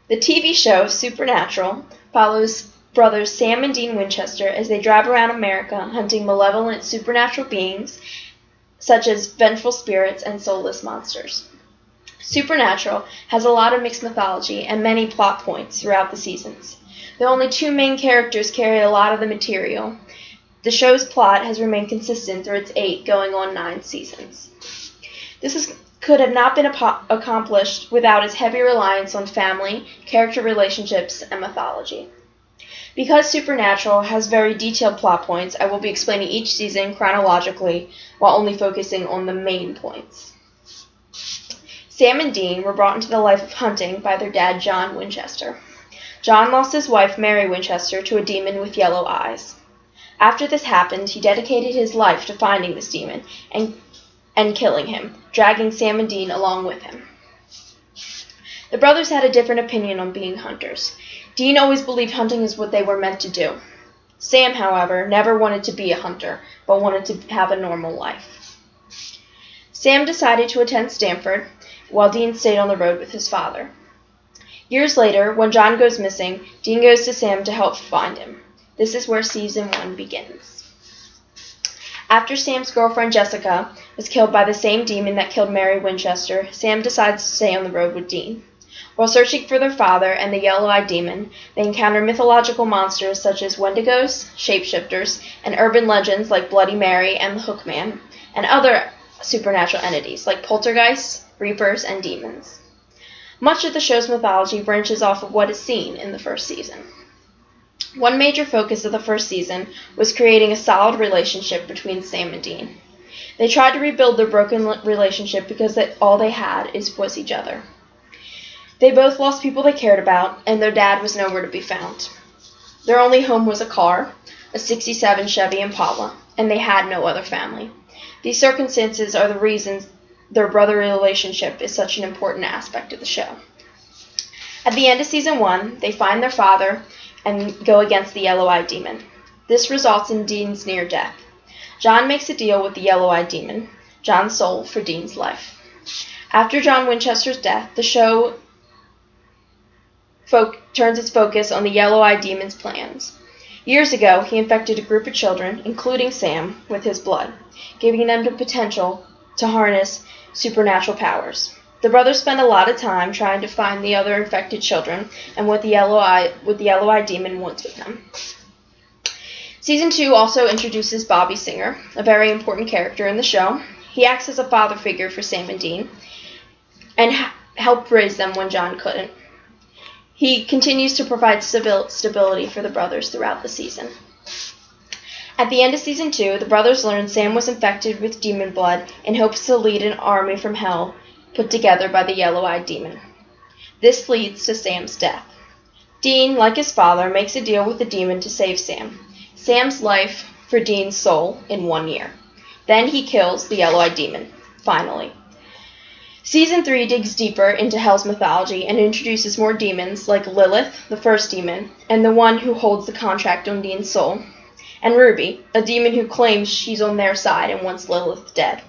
The TV show Supernatural follows brothers Sam and Dean Winchester as they drive around America hunting malevolent supernatural beings such as vengeful spirits and soulless monsters. Supernatural has a lot of mixed mythology and many plot points throughout the seasons. Though only two main characters carry a lot of the material, the show's plot has remained consistent through its 8 going on 9 seasons. Could have not been accomplished without its heavy reliance on family, character relationships, and mythology. Because Supernatural has very detailed plot points, I will be explaining each season chronologically while only focusing on the main points. Sam and Dean were brought into the life of hunting by their dad, John Winchester. John lost his wife, Mary Winchester, to a demon with yellow eyes. After this happened, he dedicated his life to finding this demon and killing him, dragging Sam and Dean along with him. The brothers had a different opinion on being hunters. Dean always believed hunting is what they were meant to do. Sam, however, never wanted to be a hunter, but wanted to have a normal life. Sam decided to attend Stanford, while Dean stayed on the road with his father. Years later, when John goes missing, Dean goes to Sam to help find him. This is where Season 1 begins. After Sam's girlfriend Jessica was killed by the same demon that killed Mary Winchester, Sam decides to stay on the road with Dean. While searching for their father and the yellow-eyed demon, they encounter mythological monsters such as Wendigos, shapeshifters, and urban legends like Bloody Mary and the Hookman, and other supernatural entities like poltergeists, reapers, and demons. Much of the show's mythology branches off of what is seen in the first season. One major focus of the first season was creating a solid relationship between Sam and Dean. They tried to rebuild their broken relationship because all they had was each other. They both lost people they cared about, and their dad was nowhere to be found. Their only home was a car, a '67 Chevy Impala, and they had no other family. These circumstances are the reasons their brotherly relationship is such an important aspect of the show. At the end of Season 1, they find their father and go against the yellow-eyed demon. This results in Dean's near death. John makes a deal with the yellow-eyed demon, John's soul, for Dean's life. After John Winchester's death, the show turns its focus on the yellow-eyed demon's plans. Years ago, he infected a group of children, including Sam, with his blood, giving them the potential to harness supernatural powers. The brothers spend a lot of time trying to find the other infected children and what the yellow-eyed demon wants with them. Season 2 also introduces Bobby Singer, a very important character in the show. He acts as a father figure for Sam and Dean and helped raise them when John couldn't. He continues to provide stability for the brothers throughout the season. At the end of Season 2, the brothers learn Sam was infected with demon blood and hopes to lead an army from hell put together by the yellow-eyed demon. This leads to Sam's death. Dean, like his father, makes a deal with the demon to save Sam. Sam's life for Dean's soul in 1 year. Then he kills the yellow-eyed demon, finally. Season 3 digs deeper into Hell's mythology and introduces more demons like Lilith, the first demon, and the one who holds the contract on Dean's soul, and Ruby, a demon who claims she's on their side and wants Lilith dead.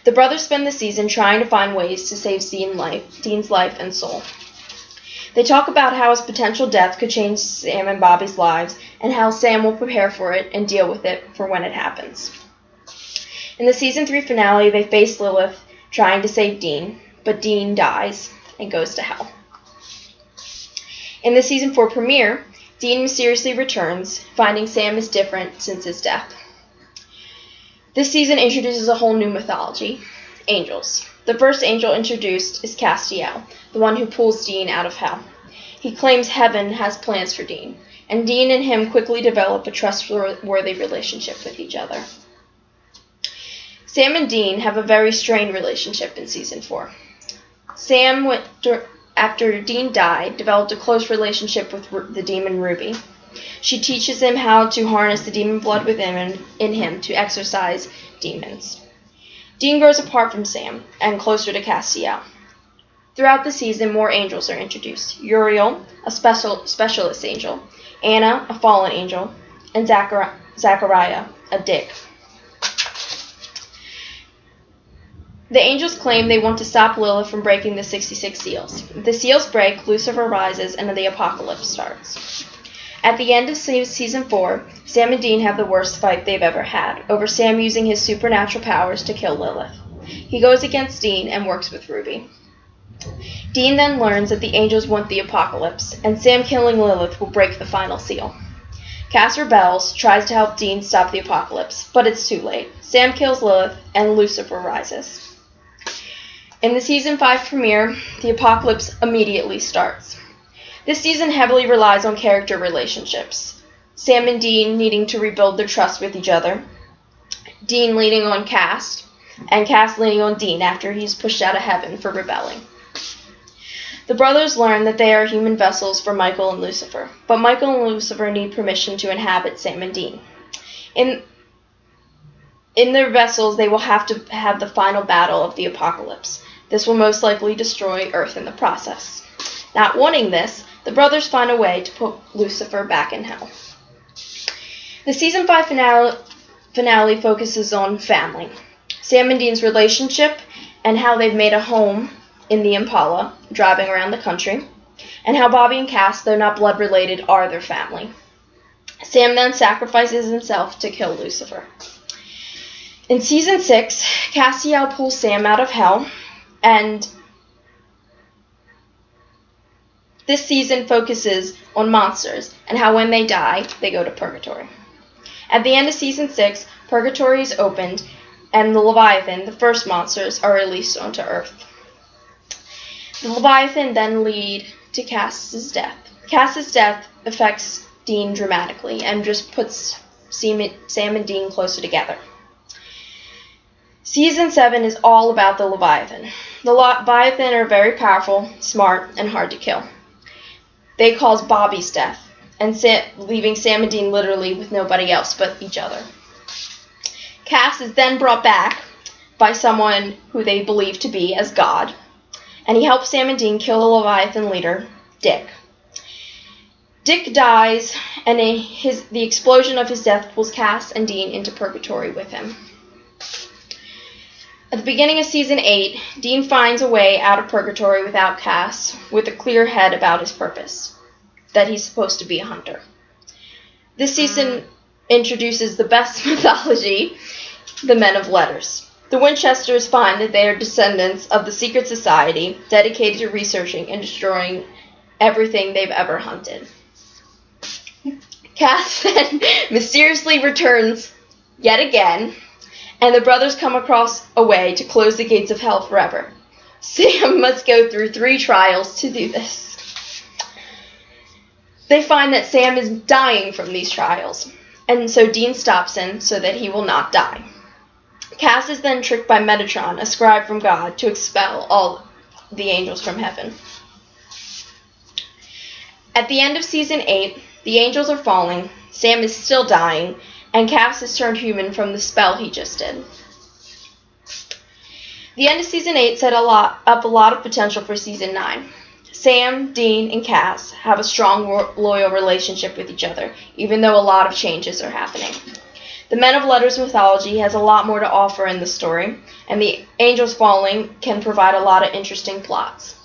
The brothers spend the season trying to find ways to save Dean's life and soul. They talk about how his potential death could change Sam and Bobby's lives, and how Sam will prepare for it and deal with it for when it happens. In the Season 3 finale, they face Lilith trying to save Dean, but Dean dies and goes to hell. In the Season 4 premiere, Dean mysteriously returns, finding Sam is different since his death. This season introduces a whole new mythology, angels. The first angel introduced is Castiel, the one who pulls Dean out of hell. He claims heaven has plans for Dean, and Dean and him quickly develop a trustworthy relationship with each other. Sam and Dean have a very strained relationship in Season 4. Sam, after Dean died, developed a close relationship with the demon Ruby. She teaches him how to harness the demon blood within him to exorcise demons. Dean grows apart from Sam and closer to Castiel. Throughout the season, more angels are introduced. Uriel, a specialist angel, Anna, a fallen angel, and Zachariah, a dick. The angels claim they want to stop Lilith from breaking the 66 seals. If the seals break, Lucifer rises and the apocalypse starts. At the end of Season 4, Sam and Dean have the worst fight they've ever had, over Sam using his supernatural powers to kill Lilith. He goes against Dean and works with Ruby. Dean then learns that the angels want the apocalypse, and Sam killing Lilith will break the final seal. Cass rebels, tries to help Dean stop the apocalypse, but it's too late. Sam kills Lilith, and Lucifer rises. In the Season 5 premiere, the apocalypse immediately starts. This season heavily relies on character relationships. Sam and Dean needing to rebuild their trust with each other. Dean leaning on Cass, and Cass leaning on Dean after he's pushed out of heaven for rebelling. The brothers learn that they are human vessels for Michael and Lucifer, but Michael and Lucifer need permission to inhabit Sam and Dean. In their vessels, they will have to have the final battle of the apocalypse. This will most likely destroy Earth in the process. Not wanting this, the brothers find a way to put Lucifer back in hell. The Season 5 finale focuses on family, Sam and Dean's relationship, and how they've made a home in the Impala, driving around the country, and how Bobby and Cass, though not blood-related, are their family. Sam then sacrifices himself to kill Lucifer. In Season 6, Castiel pulls Sam out of hell, and this season focuses on monsters and how when they die, they go to purgatory. At the end of Season 6, purgatory is opened, and the Leviathan, the first monsters, are released onto Earth. The Leviathan then lead to Cass's death. Cass's death affects Dean dramatically and just puts Sam and Dean closer together. Season 7 is all about the Leviathan. The Leviathan are very powerful, smart, and hard to kill. They cause Bobby's death, and leaving Sam and Dean literally with nobody else but each other. Cass is then brought back by someone who they believe to be as God, and he helps Sam and Dean kill the Leviathan leader, Dick. Dick dies, and the explosion of his death pulls Cass and Dean into purgatory with him. At the beginning of Season 8, Dean finds a way out of purgatory without Cass, with a clear head about his purpose, that he's supposed to be a hunter. This season introduces the best mythology, the Men of Letters. The Winchesters find that they are descendants of the secret society dedicated to researching and destroying everything they've ever hunted. Cass then mysteriously returns yet again, and the brothers come across a way to close the gates of hell forever. Sam must go through 3 trials to do this. They find that Sam is dying from these trials, and so Dean stops him so that he will not die. Cass is then tricked by Metatron, a scribe from God, to expel all the angels from heaven. At the end of Season 8, the angels are falling, Sam is still dying, and Cass has turned human from the spell he just did. The end of Season 8 set up a lot of potential for Season 9. Sam, Dean, and Cass have a strong, loyal relationship with each other, even though a lot of changes are happening. The Men of Letters mythology has a lot more to offer in the story, and the angels falling can provide a lot of interesting plots.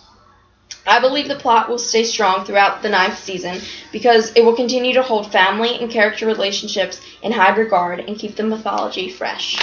I believe the plot will stay strong throughout the 9th season because it will continue to hold family and character relationships in high regard and keep the mythology fresh.